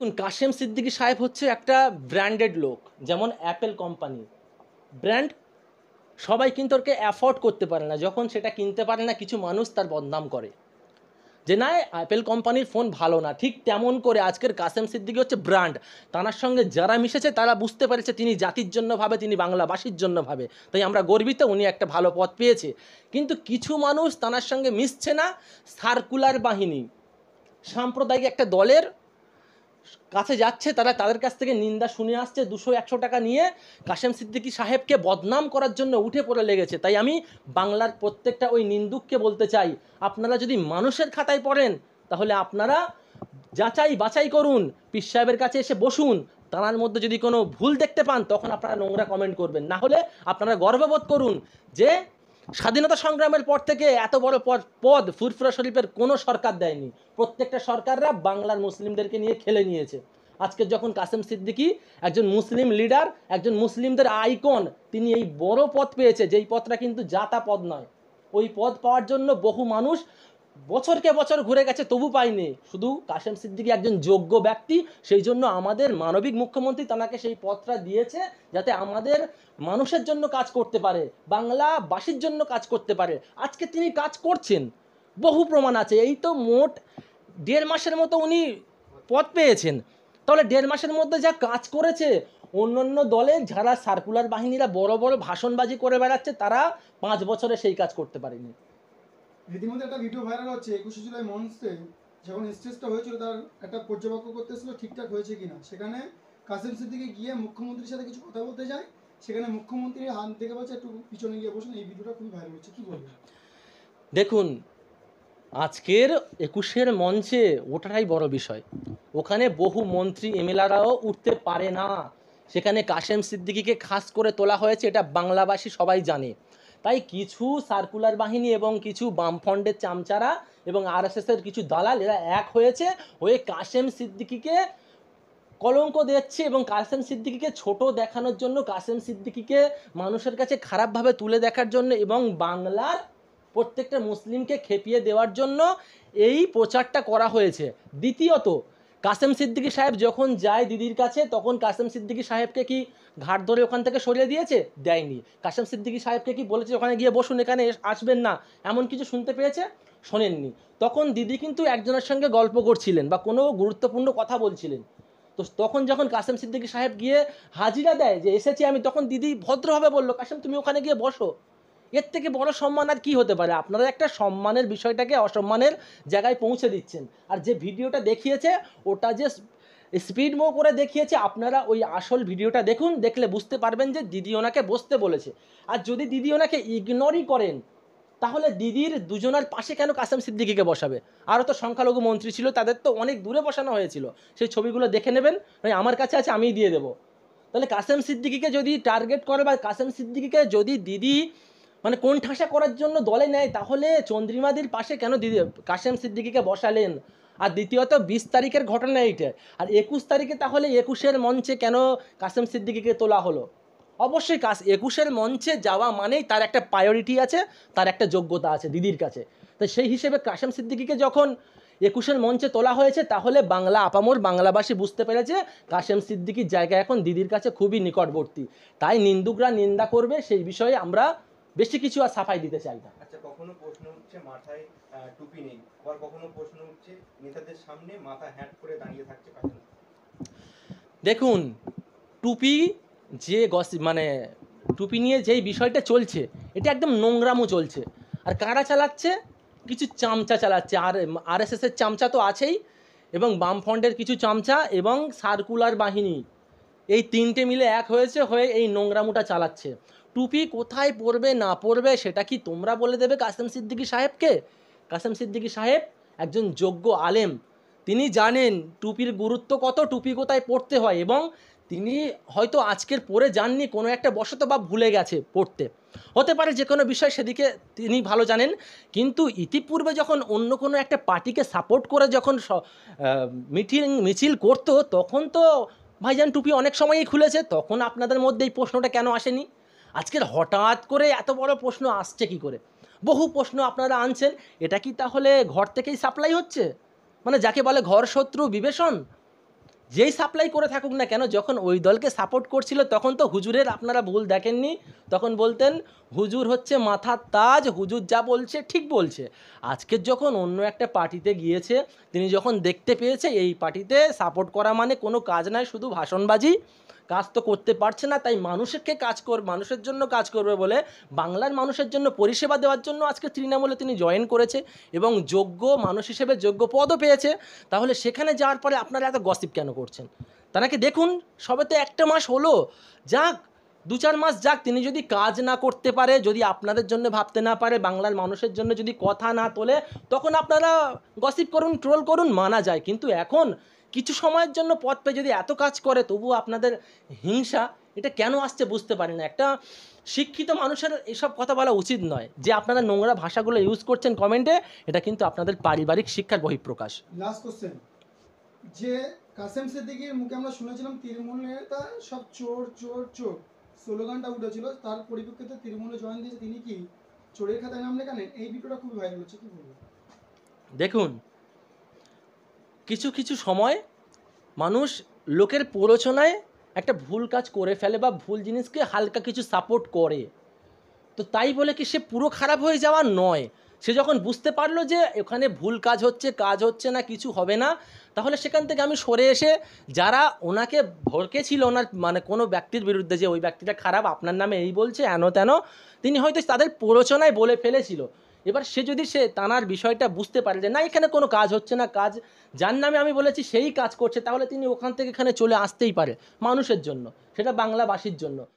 কাশেম সিদ্দিকী সাহেব হচ্ছে একটা ব্র্যান্ডেড লোক, যেমন অ্যাপেল কোম্পানি ব্র্যান্ড। সবাই কিন্তু ওকে অ্যাফোর্ড করতে পারে না, যখন সেটা কিনতে পারে না কিছু মানুষ তার বদনাম করে যে না অ্যাপেল কোম্পানির ফোন ভালো না। ঠিক তেমন করে আজকের কাশেম সিদ্দিকী হচ্ছে ব্র্যান্ড। তার সঙ্গে যারা মিশেছে তারা বুঝতে পেরেছে তিনি জাতির জন্য ভাবে, তিনি বাংলাবাসীর জন্য ভাবে, তাই আমরা গর্বিত উনি একটা ভালো পদ পেয়েছে। কিন্তু কিছু মানুষ তার সঙ্গে মিশছে না, সার্কুলার বাহিনী সাম্প্রদায়িক একটা দলের কাছে যাচ্ছে, তারা তাদের কাছ থেকে নিন্দা শুনে আসছে, 200-100 টাকা নিয়ে কাশেম সিদ্দিকী সাহেবকে বদনাম করার জন্য উঠে পড়ে লেগেছে। তাই আমি বাংলার প্রত্যেকটা ওই নিন্দুককে বলতে চাই, আপনারা যদি মানুষের খাতায় পড়েন তাহলে আপনারা যাচাই বাছাই করুন, পীর সাহেবের কাছে এসে বসুন, তার মধ্যে যদি কোনো ভুল দেখতে পান তখন আপনারা নোংরা কমেন্ট করবেন, না হলে আপনারা গর্ববোধ করুন যে স্বাধীনতা সংগ্রামের পর থেকে এত বড় পদ ফুরফুরা শরীফের কোনো সরকার দেয়নি। প্রত্যেকটা সরকাররা বাংলার মুসলিমদেরকে নিয়ে খেলে নিয়েছে। আজকে যখন কাশেম সিদ্দিকী একজন মুসলিম লিডার, একজন মুসলিমদের আইকন, তিনি এই বড় পদ পেয়েছে, যেই পদটা কিন্তু জাতা পদ নয়। ওই পদ পাওয়ার জন্য বহু মানুষ বছরকে বছর ঘুরে গেছে তবু পায়নি। শুধু কাশেম সিদ্দিকী একজন যোগ্য ব্যক্তি, সেই জন্য আমাদের মানবিক মুখ্যমন্ত্রী তাকে সেই পদটা দিয়েছে, যাতে আমাদের মানুষের জন্য কাজ করতে পারে, বাংলাবাসীর জন্য কাজ করতে পারে। আজকে তিনি কাজ করছেন, বহু প্রমাণ আছে। এই তো মোট 1.5 মাসের মতো উনি পদ পেয়েছেন, তাহলে 1.5 মাসের মধ্যে যা কাজ করেছে, অন্যান্য দলে যারা সার্কুলার বাহিনীরা বড় বড় ভাষণবাজি করে বেড়াচ্ছে তারা 5 বছরে সেই কাজ করতে পারেনি। রীতিমতো একটা ভিডিও ভাইরাল হচ্ছে 21শে জুলাই মঞ্চে যখন স্টেজটা হয়েছিল তার একটা পর্যবেক্ষণ করতে এসেছিল ঠিকঠাক হয়েছে কিনা। সেখানে কাসেম সিদ্দিকী গিয়ে মুখ্যমন্ত্রীর সাথে কিছু কথা বলতে যায়, সেখানে মুখ্যমন্ত্রী হাত থেকে বলছে একটু পিছনে গিয়ে বসুন। এই ভিডিওটা খুবই ভাইরাল হচ্ছে, কি বলবেন? দেখুন, আজকের 21-এর মঞ্চে ওঠাটাই বড় বিষয়। ওখানে বহু মন্ত্রী এমএলএরাও উঠতে পারে না, সেখানে কাশেম সিদ্দিকীকে খাস করে তোলা হয়েছে, এটা বাংলাবাসী সবাই জানে। তাই কিছু সার্কুলার বাহিনী এবং কিছু বামফ্রন্টের চামচারা এবং আরএসএসের কিছু দালাল এরা এক হয়েছে, হয়ে কাশেম সিদ্দিকীকে কলঙ্ক দিচ্ছে এবং কাশেম সিদ্দিকীকে ছোট দেখানোর জন্য, কাশেম সিদ্দিকীকে মানুষের কাছে খারাপভাবে তুলে দেখার জন্য এবং বাংলার প্রত্যেকটা মুসলিমকে খেপিয়ে দেওয়ার জন্য এই প্রচারটা করা হয়েছে। দ্বিতীয়ত, কাশেম সিদ্দিকী সাহেব যখন যায় দিদির কাছে, তখন কাশেম সিদ্দিকী সাহেবকে কি ঘাট ধরে ওখান থেকে সরিয়ে দিয়েছে? দেয়নি। কাশেম সিদ্দিকী সাহেবকে কি বলেছে ওখানে গিয়ে বসুন, এখানে আসবেন না, এমন কিছু শুনতে পেয়েছে? শোনেননি। তখন দিদি কিন্তু একজনের সঙ্গে গল্প করছিলেন বা কোনো গুরুত্বপূর্ণ কথা বলছিলেন। তো তখন যখন কাশেম সিদ্দিকী সাহেব গিয়ে হাজিরা দেয় যে এসেছি আমি, তখন দিদি ভদ্রভাবে বলল, কাশেম তুমি ওখানে গিয়ে বসো। এর থেকে বড় সম্মান আর কি হতে পারে? আপনারা একটা সম্মানের বিষয়টাকে অসম্মানের জায়গায় পৌঁছে দিচ্ছেন। আর যে ভিডিওটা দেখিয়েছে ওটা যে স্পিড মো করে দেখিয়েছে, আপনারা ওই আসল ভিডিওটা দেখুন, দেখলে বুঝতে পারবেন যে দিদি ওনাকে বসতে বলেছে। আর যদি দিদি ওনাকে ইগনোরই করেন, তাহলে দিদির দুজনের পাশে কেন কাশেম সিদ্দিকীকে বসাবে? আরও তো সংখ্যালঘু মন্ত্রী ছিল, তাদের তো অনেক দূরে বসানো হয়েছিল, সেই ছবিগুলো দেখে নেবেন, আমার কাছে আছে আমিই দিয়ে দেবো। তাহলে কাশেম সিদ্দিকীকে যদি টার্গেট করে বা কাশেম সিদ্দিকীকে যদি দিদি কোণঠাসা করার জন্য দলে নেয়, তাহলে চন্দ্রিমাদির পাশে কেন দিদি কাশেম সিদ্দিকীকে বসালেন? আর দ্বিতীয়ত 20 তারিখের ঘটনা এইটা, আর 21 তারিখে তাহলে 21-এর মঞ্চে কেন কাশেম সিদ্দিকীকে তোলা হলো? অবশ্যই 21-এর মঞ্চে যাওয়া মানেই তার একটা প্রায়োরিটি আছে, তার একটা যোগ্যতা আছে দিদির কাছে। তো সেই হিসেবে কাশেম সিদ্দিকীকে যখন 21-এর মঞ্চে তোলা হয়েছে, তাহলে বাংলা আপামর বাংলাবাসী বুঝতে পেরেছে কাশেম সিদ্দিকীর জায়গা এখন দিদির কাছে খুবই নিকটবর্তী। তাই নিন্দুকরা নিন্দা করবে, সেই বিষয়ে আমরা বেশি কিছু আর সাফাই দিতে চাই না। আচ্ছা, কখনো প্রশ্ন উঠছে মাথায় টুপি নেই, আবার কখনো প্রশ্ন উঠছে নেতাদের সামনে মাথা হ্যাট করে দাঁড়িয়ে থাকছে কাশেম। দেখুন, টুপি যে টুপি নিয়ে যেই বিষয়টা চলছে, এটা একদম নোংরামো চলছে। আর কারা চালাচ্ছে? কিছু চামচা চালাচ্ছে। আর আরএসএসের চামচা তো আছেই, এবং বামফ্রন্টের কিছু চামচা এবং সার্কুলার বাহিনী, এই তিনটে মিলে এক হয়েছে, হয়ে এই নোংরামোটা চালাচ্ছে। টুপি কোথায় পরবে না পরবে সেটা কি তোমরা বলে দেবে কাশেম সিদ্দিকী সাহেবকে? কাশেম সিদ্দিকী সাহেব একজন যোগ্য আলেম, তিনি জানেন টুপির গুরুত্ব কত, টুপি কোথায় পড়তে হয়, এবং তিনি হয়তো আজকের পরে যাননি, কোনো একটা বশত বা ভুলে গেছে পড়তে, হতে পারে যে কোনো বিষয়, সেদিকে তিনি ভালো জানেন। কিন্তু ইতিপূর্বে যখন অন্য কোনো একটা পার্টিকে সাপোর্ট করে যখন মিছিল করতো, তখন তো ভাইজান টুপি অনেক সময়ই খুলেছে, তখন আপনাদের মধ্যে এই প্রশ্নটা কেন আসেনি? আজকের হঠাৎ করে এত বড় প্রশ্ন আসছে কি করে? বহু প্রশ্ন আপনারা আনছেন, এটা কি তাহলে ঘর থেকেই সাপ্লাই হচ্ছে? যাকে বলে ঘর শত্রু বিভীষণ, যেই সাপ্লাই করে থাকুক না কেন, যখন ওই দলকে সাপোর্ট করছিল তখন তো হুজুরের আপনারা ভুল দেখেননি, তখন বলতেন হুজুর হচ্ছে মাথার তাজ, হুজুর যা বলছে ঠিক বলছে। আজকে যখন অন্য একটা পার্টিতে গিয়েছে, তিনি যখন দেখতে পেয়েছে এই পার্টিতে সাপোর্ট করা মানে কোনো কাজ নয়, শুধু ভাষণবাজি, কাজ তো করতে পারছে না, তাই মানুষের জন্য কাজ করবে বলে বাংলার মানুষের জন্য পরিষেবা দেওয়ার জন্য আজকে তৃণমূলে তিনি জয়েন করেছে এবং যোগ্য মানুষ হিসেবে যোগ্য পদও পেয়েছে। তাহলে সেখানে যাওয়ার পরে আপনারা এত গসিপ কেন করছেন? তাকে দেখুন, সবে তো একটা মাস হলো, যাক 2-4 মাস যাক, তিনি যদি কাজ না করতে পারে, যদি আপনাদের জন্য ভাবতে না পারে, বাংলার মানুষের জন্য যদি কথা না তোলে, তখন আপনারা গসিপ করুন, ট্রোল করুন, মানা যায়। কিন্তু এখন কিছু সময়ের জন্য পদ পেয়ে যদি এত কাজ করে, তবুও আপনাদের হিংসা, এটা কেন আসছে বুঝতে পারি না। একটা শিক্ষিত মানুষের এসব কথা বলা উচিত নয়। যে আপনারা নোংরা ভাষাগুলো ইউজ করছেন কমেন্টে, এটা কিন্তু আপনাদের পারিবারিক শিক্ষার বহিঃপ্রকাশ। লাস্ট কোশ্চেন, যে কাসেম সিদ্দিকীর মুখে আমরা শুনেছিলাম তৃণমূল নেতা সব চোর চোর চোর স্লোগানটা উঠেছিল, তার পরিপ্রেক্ষিতে তৃণমূলে জয়েন দিয়েছে, তিনি কি চোরের খাতায় নাম লেখানেন? এই ভিডিওটা খুবই ভাইরাল হচ্ছে, কি বলবো? দেখুন, কিছু কিছু সময় মানুষ লোকের প্ররোচনায় একটা ভুল কাজ করে ফেলে বা ভুল জিনিসকে হালকা কিছু সাপোর্ট করে, তো তাই বলে কি সে পুরো খারাপ হয়ে যাওয়া নয়। সে যখন বুঝতে পারলো যে ওখানে ভুল কাজ হচ্ছে না, কিছু হবে না, তাহলে সেখান থেকে আমি সরে এসে, যারা ওনাকে ভড়কেছিল ওনার মানে কোনো ব্যক্তির বিরুদ্ধে যে ওই ব্যক্তিটা খারাপ, আপনার নামে এই বলছে হেন তেন, তিনি হয়তো তাদের প্ররোচনায় বলে ফেলেছিল। এবার সে তানার বিষয়টা বুঝতে পারে যে না, এখানে কোনো কাজ হচ্ছে না, কাজ যার নামে আমি বলেছি সেই কাজ করছে, তাহলে তিনি ওখান থেকে এখানে চলে আসতেই পারে মানুষের জন্য, সেটা বাংলাবাসীর জন্য।